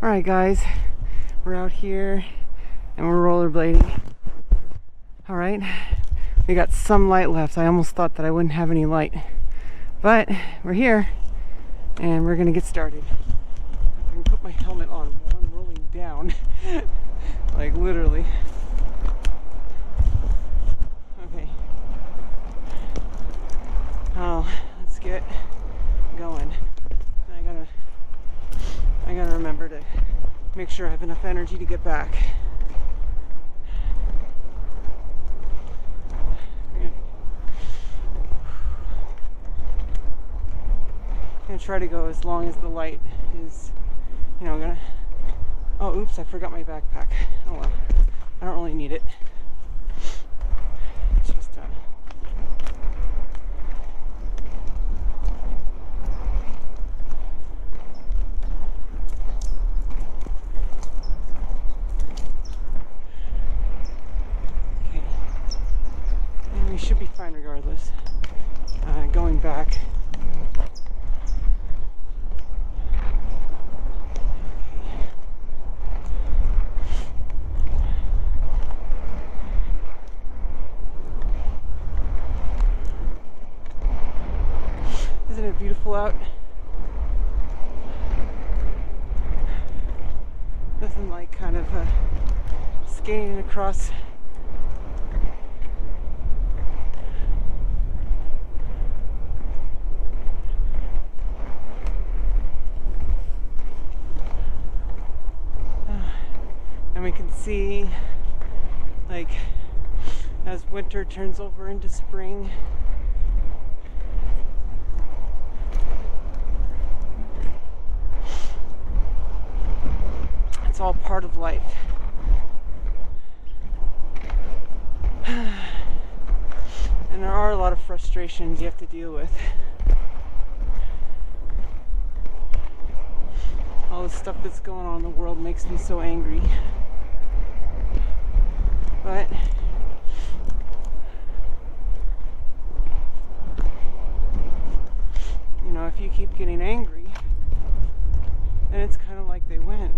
Alright guys, we're out here and we're rollerblading. Alright, we got some light left. I almost thought that I wouldn't have any light. But we're here and we're gonna get started. I can put my helmet on while I'm rolling down. Like literally. Okay. Oh, let's get going. I gotta remember to make sure I have enough energy to get back. I'm gonna try to go as long as the light is, oh, oops, I forgot my backpack. Oh well, I don't really need it. It's just okay. And we should be fine regardless. Going back. Isn't it beautiful out? Nothing like kind of skating across and we can see, like, as winter turns over into spring, it's all part of life. And there are a lot of frustrations you have to deal with. All the stuff that's going on in the world makes me so angry. But if you keep getting angry, then it's kind of like they win.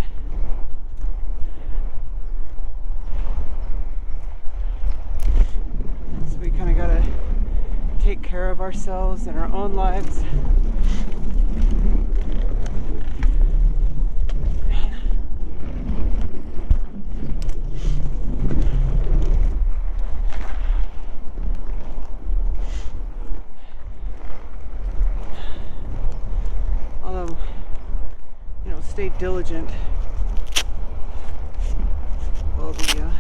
So we kind of gotta take care of ourselves and our own lives. Although, stay diligent. All the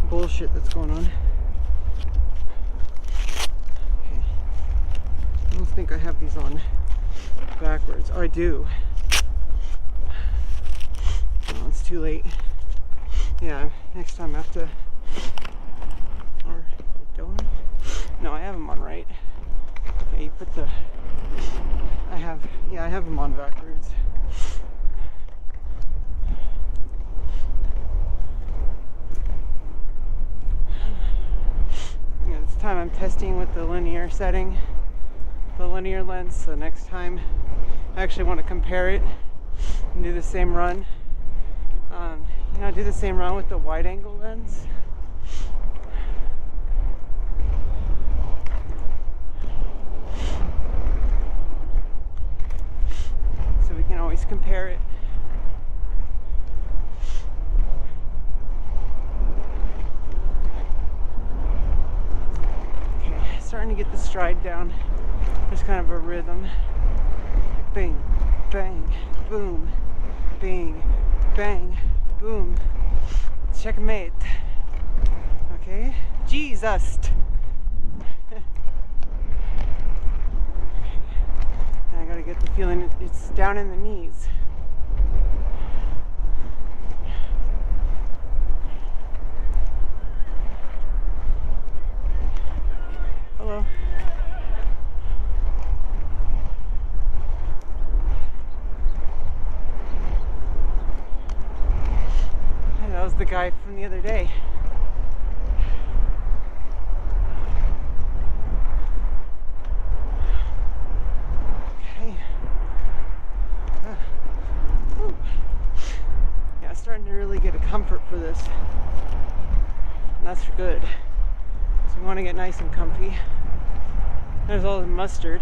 bullshit that's going on. Okay. I don't think I have these on backwards. Oh, I do. Oh, it's too late. Yeah, next time I have to. Or don't. No, I have them on right. Okay, you put the. I have them on backwards. This time I'm testing with the linear setting, the linear lens, so next time I actually want to compare it and do the same run. Do the same run with the wide angle lens. So we can always compare it. Starting to get the stride down. There's kind of a rhythm. Bang, bang, boom, bang, bang, boom. Checkmate. Okay? Jesus! I gotta get the feeling it's down in the knees. Hello. Hey, that was the guy from the other day. Okay. comfort for this. And that's good. So we want to get nice and comfy. There's all the mustard.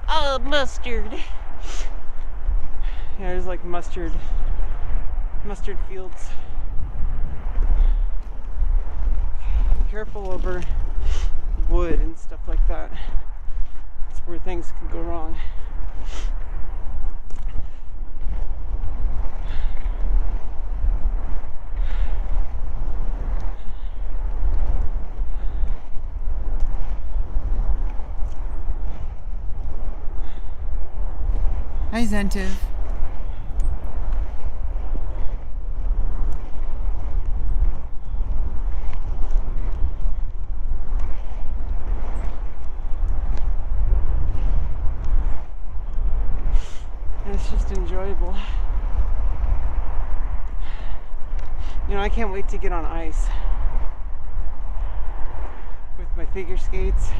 Oh, mustard! Yeah, there's like mustard fields. Be careful over wood and stuff like that. That's where things can go wrong. Hi, Zentiv. And it's just enjoyable. You know, I can't wait to get on ice with my figure skates.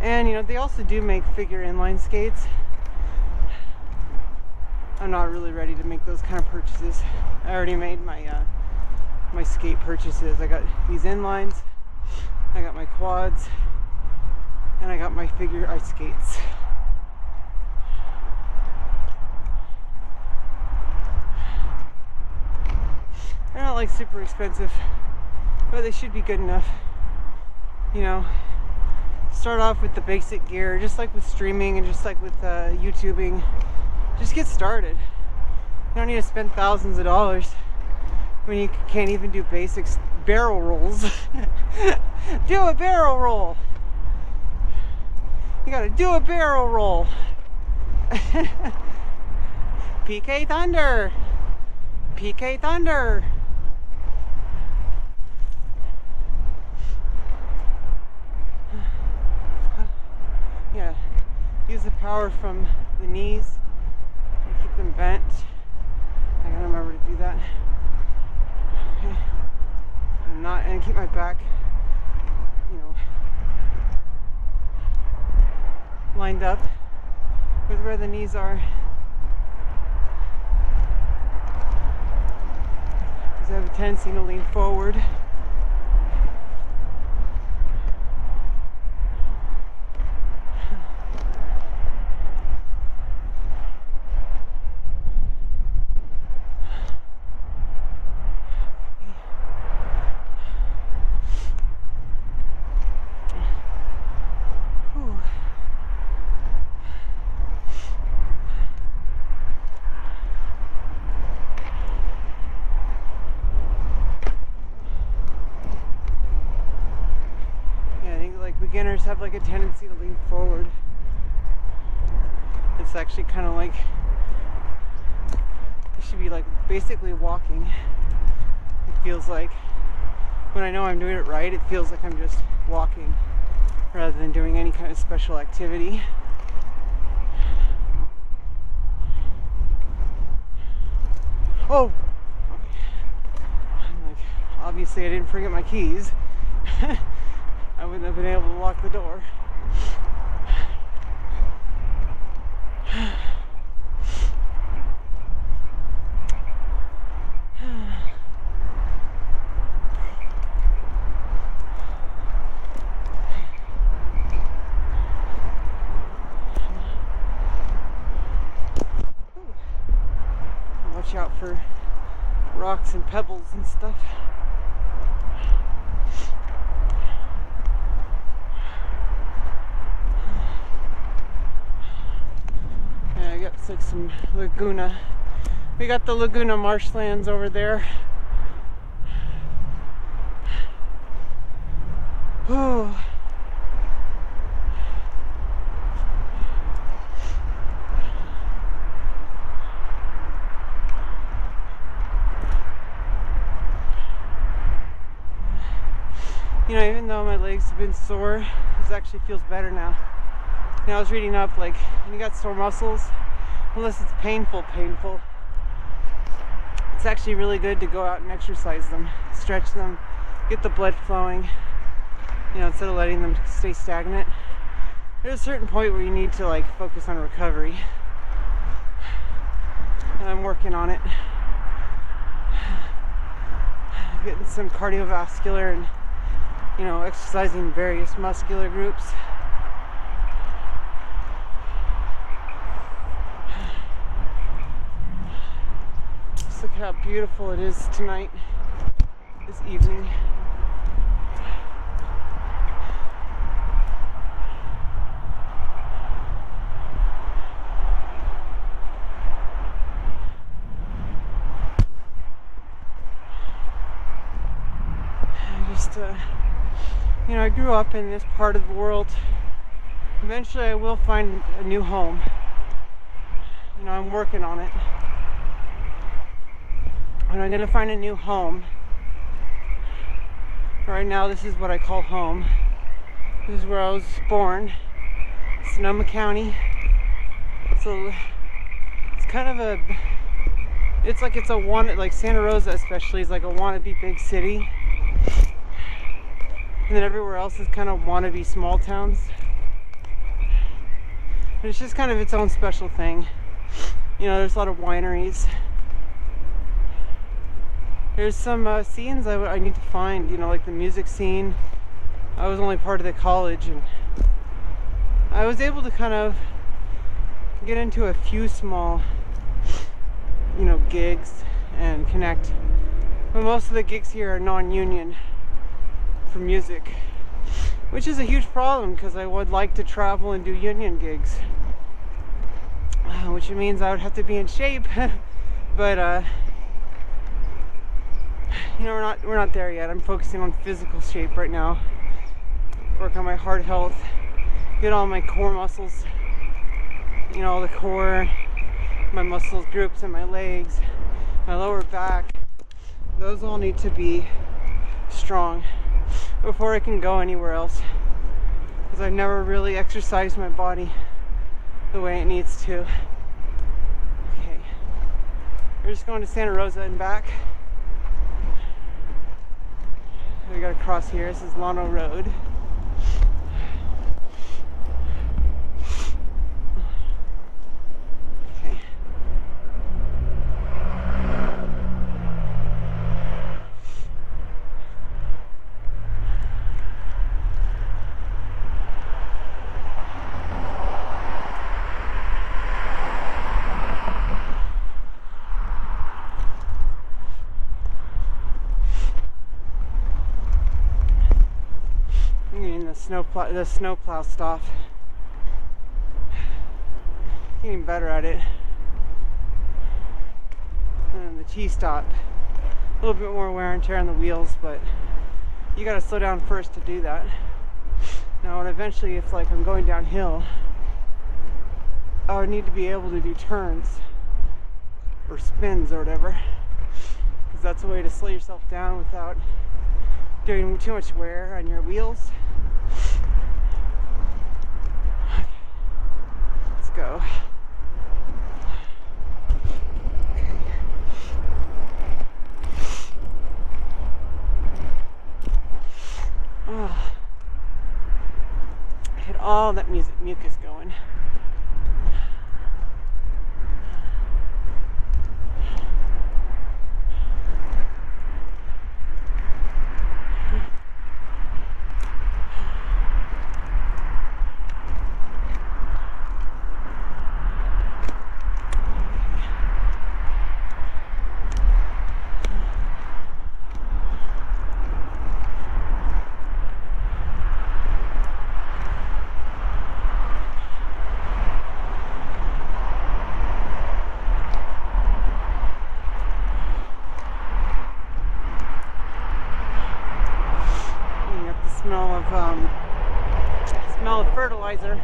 And you know, they also do make figure inline skates. I'm not really ready to make those kind of purchases. I already made my my skate purchases. I got these inlines, I got my quads, and I got my figure ice skates. They're not like super expensive, but they should be good enough. You know, start off with the basic gear, just like with streaming and just like with YouTubing. Just get started. You don't need to spend thousands of dollars when you can't even do basic barrel rolls. Do a barrel roll. You gotta do a barrel roll. PK Thunder. PK Thunder. Yeah, use the power from the knees and keep them bent. I gotta remember to do that. Okay. And keep my back, you know, lined up with where the knees are. Because I have a tendency to lean forward. Beginners have like a tendency to lean forward. It's actually kind of like, it should be like basically walking. It feels like, when I know I'm doing it right, it feels like I'm just walking rather than doing any kind of special activity. Oh! I'm like, obviously I didn't forget my keys. I wouldn't have been able to lock the door. Watch out for rocks and pebbles and stuff. It's like some Laguna. We got the Laguna marshlands over there. Oh. You know, even though my legs have been sore, this actually feels better now. You know, I was reading up, like, when you got sore muscles, unless it's painful, it's actually really good to go out and exercise them, stretch them, get the blood flowing, you know, instead of letting them stay stagnant. There's a certain point where you need to like focus on recovery. and I'm working on it. Getting some cardiovascular and, you know, exercising various muscular groups. Just look how beautiful it is tonight, this evening. You know, I grew up in this part of the world. Eventually I will find a new home. You know, I'm working on it. And I'm gonna find a new home. Right now, this is what I call home. This is where I was born, Sonoma County. So it's kind of a, it's like like Santa Rosa especially is like a wannabe big city. And then everywhere else is kind of wannabe small towns. But it's just kind of its own special thing. You know, there's a lot of wineries. There's some scenes I need to find, you know, like the music scene. I was only part of the college, and I was able to kind of get into a few small, you know, gigs and connect. But most of the gigs here are non-union for music, which is a huge problem because I would like to travel and do union gigs, which means I would have to be in shape. But you know, we're not there yet. I'm focusing on physical shape right now. Work on my heart health, get all my core muscles, you know, all the core, my muscles groups in my legs, my lower back. Those all need to be strong before I can go anywhere else, because I've never really exercised my body the way it needs to. Okay, we're just going to Santa Rosa and back. We gotta cross here. This is Llano Road. The snowplow stuff. Getting better at it. And the T-stop. A little bit more wear and tear on the wheels, but you gotta slow down first to do that. Now, and eventually, if like I'm going downhill, I would need to be able to do turns or spins or whatever, because that's a way to slow yourself down without doing too much wear on your wheels. Let's go. Oh. Get all that mucus going. Smell of fertilizer.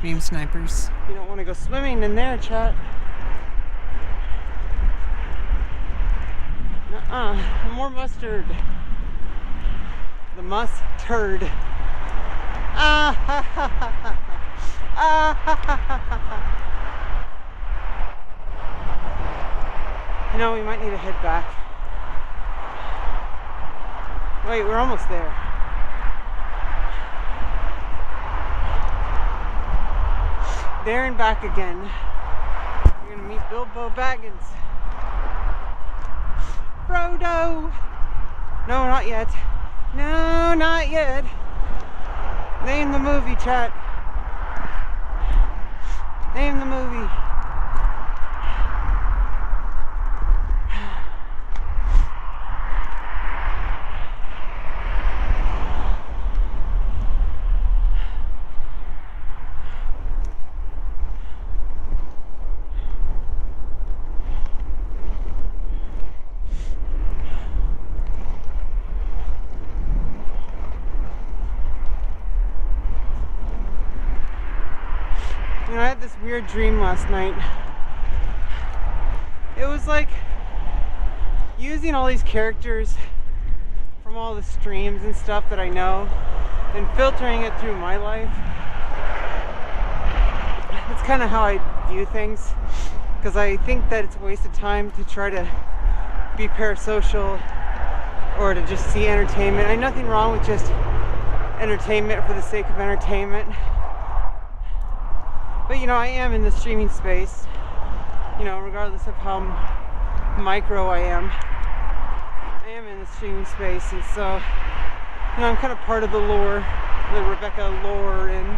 Meme snipers. You don't want to go swimming in there, chat. More mustard. The mustard. Ah ha ha ha ha. Ah ha ha ha ha. You know, we might need to head back. Wait, we're almost there. There and back again. We're gonna meet Bilbo Baggins. Frodo! No, not yet. No, not yet. Name the movie, chat. Name the movie. You know, I had this weird dream last night. It was like using all these characters from all the streams and stuff that I know and filtering it through my life. That's kind of how I view things, because I think that it's a waste of time to try to be parasocial or to just see entertainment. I have nothing wrong with just entertainment for the sake of entertainment. But you know, I am in the streaming space, you know, regardless of how micro I am in the streaming space, and so, you know, I'm kind of part of the lore, the Rebecca lore, and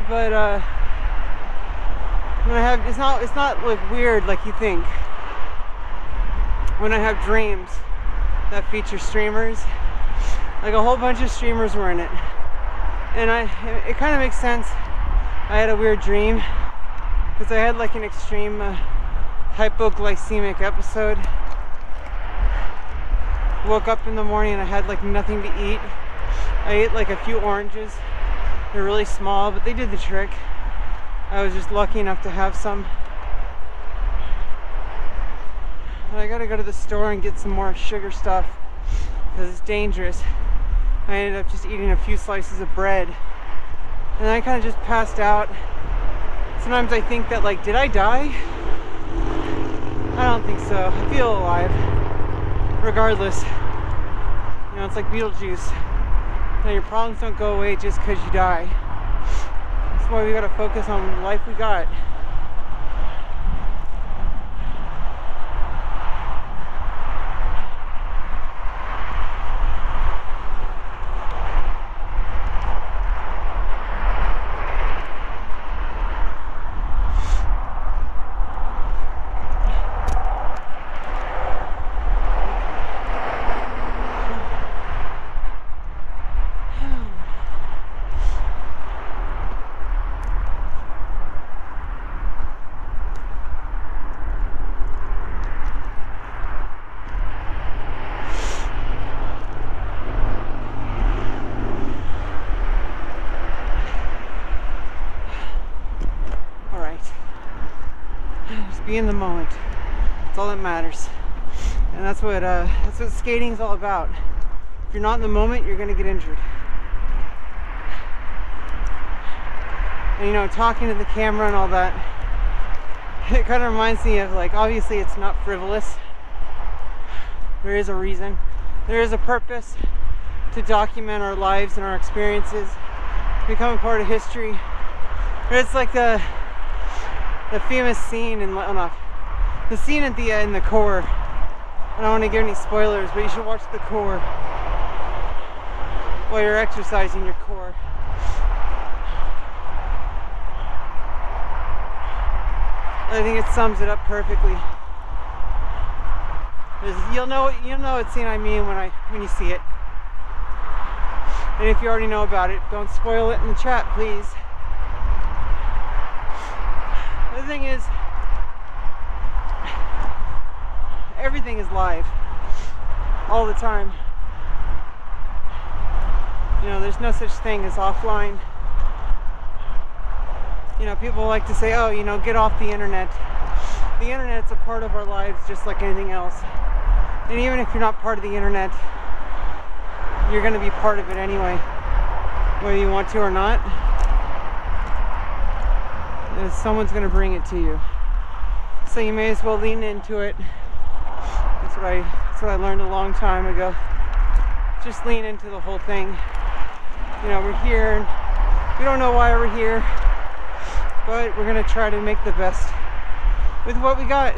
but when I have, it's not like weird like you think. When I have dreams that feature streamers, like a whole bunch of streamers were in it. And it kind of makes sense. I had a weird dream because I had like an extreme hypoglycemic episode. Woke up in the morning and I had like nothing to eat. I ate like a few oranges. They're really small, but they did the trick. I was just lucky enough to have some. But I gotta go to the store and get some more sugar stuff because it's dangerous. I ended up just eating a few slices of bread and I kind of just passed out. Sometimes I think that, like, did I die? I don't think so. I feel alive regardless. You know, it's like Beetlejuice. You know, your problems don't go away just because you die. That's why we gotta focus on the life we got. Be in the moment. That's all that matters, and that's what skating is all about. If you're not in the moment, you're gonna get injured. And you know, talking to the camera and all that, it kind of reminds me of, like, obviously it's not frivolous. There is a reason. There is a purpose to document our lives and our experiences, become a part of history. It's like the famous scene in the scene at the in the core. I don't want to give any spoilers, but you should watch the core while you're exercising your core. I think it sums it up perfectly. You'll know what scene I mean when you see it. And if you already know about it, don't spoil it in the chat, please. The thing is, everything is live all the time. You You know, there's no such thing as offline. You know, people like to say, oh, you know, get off the internet. The internet's a part of our lives just like anything else. And even if you're not part of the internet, you're going to be part of it anyway, whether you want to or not. Someone's going to bring it to you. So you may as well lean into it. That's what I learned a long time ago. Just lean into the whole thing. You know, we're here and we don't know why we're here, but we're going to try to make the best with what we got,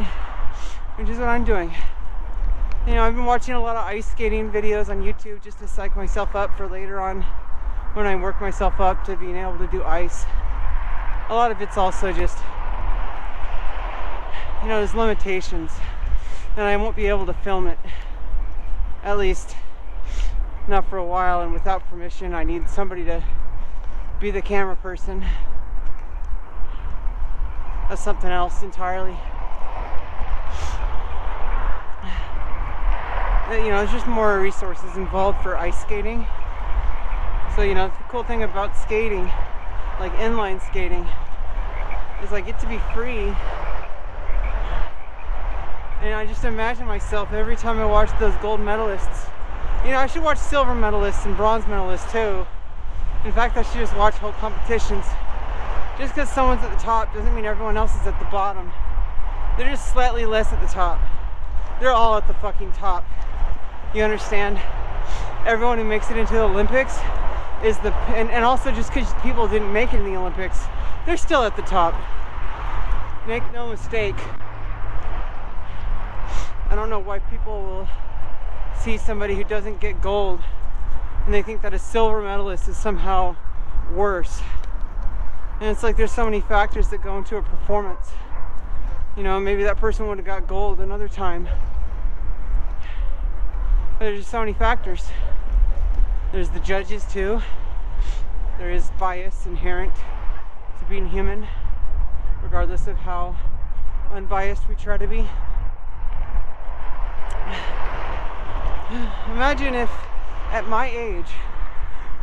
which is what I'm doing. You know, I've been watching a lot of ice skating videos on YouTube just to psych myself up for later on when I work myself up to being able to do ice. A lot of it's also just, you know, there's limitations and I won't be able to film it, at least not for a while, and without permission. I need somebody to be the camera person. That's something else entirely. You know, there's just more resources involved for ice skating. So, you know, the cool thing about skating, like inline skating, is I get to be free. And I just imagine myself every time I watch those gold medalists. You know, I should watch silver medalists and bronze medalists too. In fact, I should just watch whole competitions. Just because someone's at the top doesn't mean everyone else is at the bottom. They're just slightly less at the top. They're all at the fucking top. You understand? Everyone who makes it into the Olympics is the, and also just because people didn't make it in the Olympics, they're still at the top. Make no mistake. I don't know why people will see somebody who doesn't get gold and they think that a silver medalist is somehow worse. And it's like there's so many factors that go into a performance. You know, maybe that person would have got gold another time. But there's just so many factors. There's the judges too. There is bias inherent to being human, regardless of how unbiased we try to be. Imagine if, at my age,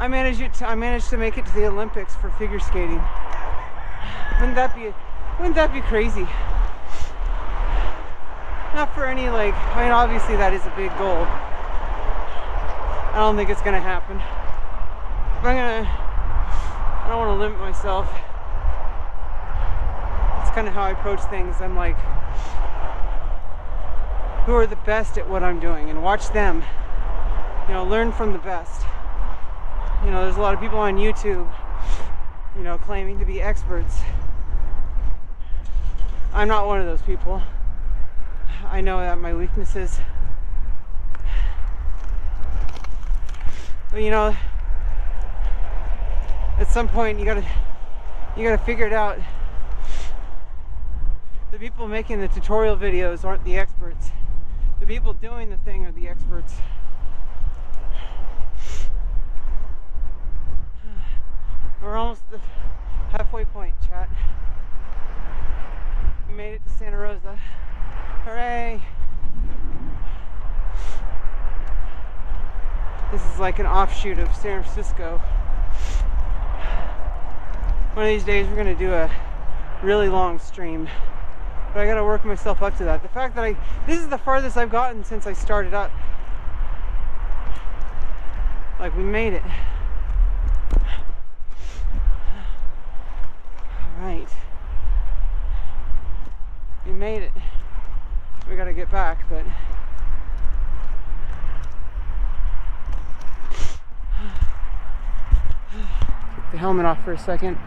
I managed to make it to the Olympics for figure skating. Wouldn't that be crazy? Not for any, like, I mean, obviously that is a big goal. I don't think it's gonna happen. But I don't want to limit myself. It's kind of how I approach things. I'm like, who are the best at what I'm doing, and watch them. You know, learn from the best. You know, there's a lot of people on YouTube, you know, claiming to be experts. I'm not one of those people. I know that my weaknesses. But you know, at some point you gotta figure it out. The people making the tutorial videos aren't the experts. The people doing the thing are the experts. We're almost at the halfway point, chat. We made it to Santa Rosa. Hooray! This is like an offshoot of San Francisco. One of these days we're gonna do a really long stream. But I gotta work myself up to that. The fact that this is the farthest I've gotten since I started up. Like, we made it. Alright. We made it. We gotta get back, but take the helmet off for a second.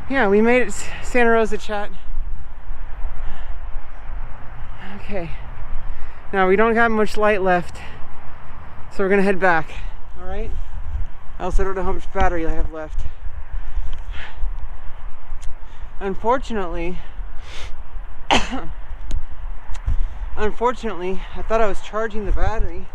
Yeah, we made it, Santa Rosa, chat. Okay. Now we don't have much light left, so we're gonna head back. Alright? I also don't know how much battery I have left. Unfortunately, I thought I was charging the battery,